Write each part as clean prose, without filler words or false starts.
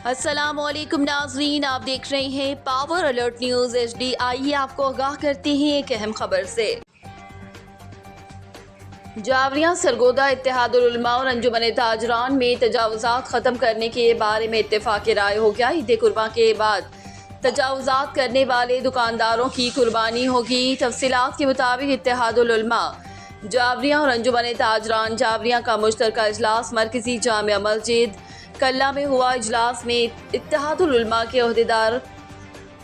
السلام علیکم ناظرین، آپ دیکھ رہے ہیں پاور الرٹ نیوز HD۔ آئیے آپ کو آگاہ کرتے ہیں ایک اہم خبر سے۔ جاوریاں سرگودا اتحاد العلماء اور انجمن تاجران میں تجاوزات ختم کرنے کے بارے میں اتفاق رائے ہو گیا۔ عید قرباں کے بعد تجاوزات کرنے والے دکانداروں کی قربانی ہوگی۔ تفصیلات کے مطابق اتحاد العلماء جاوریاں اور انجمن تاجران جاوریاں کا مشترکہ اجلاس مرکزی جامع مسجد کلہ میں ہوا۔ اجلاس میں اتحاد العلماء کے عہدیدار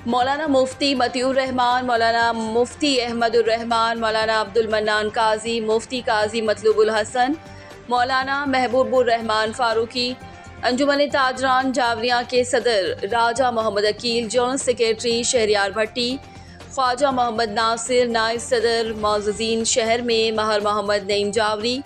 مولانا مفتی مطیع الرحمان، مولانا مفتی احمد الرحمان، مولانا عبد المنان قاضی، مفتی قاضی مطلوب الحسن، مولانا محبوب الرحمان فاروقی، انجمن تاجران جاوریاں کے صدر راجہ محمد عقیل، جنرل سیکریٹری شہریار بھٹی، خواجہ محمد ناصر، نائب صدر معززین شہر میں مہر محمد نعیم جاوری،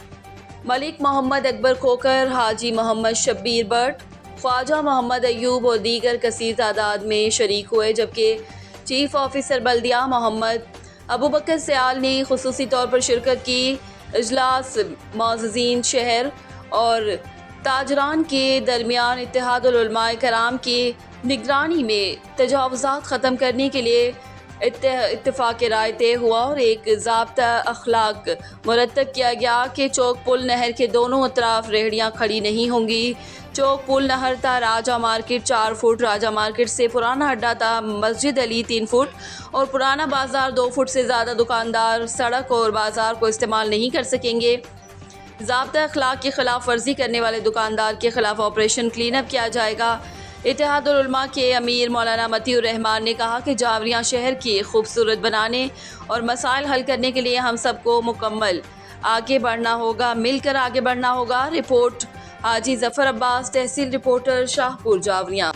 ملک محمد اکبر کھوکر، حاجی محمد شبیر بٹ، خواجہ محمد ایوب اور دیگر کثیر تعداد میں شریک ہوئے، جبکہ چیف آفیسر بلدیہ محمد ابوبکر سیال نے خصوصی طور پر شرکت کی۔ اجلاس معززین شہر اور تاجران کے درمیان اتحاد العلماء کرام کی نگرانی میں تجاوزات ختم کرنے کے لیے اتفاق رائے طے ہوا اور ایک ضابطہ اخلاق مرتب کیا گیا کہ چوک پل نہر کے دونوں اطراف ریہڑیاں کھڑی نہیں ہوں گی۔ چوک پل نہر تا راجہ مارکیٹ 4 فٹ، راجہ مارکیٹ سے پرانا اڈا تا مسجد علی 3 فٹ اور پرانا بازار 2 فٹ سے زیادہ دکاندار سڑک اور بازار کو استعمال نہیں کر سکیں گے۔ ضابطہ اخلاق کی خلاف ورزی کرنے والے دکاندار کے خلاف آپریشن کلین اپ کیا جائے گا۔ اتحاد العلماء کے امیر مولانا مطیع الرحمان نے کہا کہ جاوریاں شہر کی خوبصورت بنانے اور مسائل حل کرنے کے لیے ہم سب کو مکمل آگے بڑھنا ہوگا، مل کر آگے بڑھنا ہوگا۔ رپورٹ حاجی ظفر عباس، تحصیل رپورٹر، شاہپور جاوریاں۔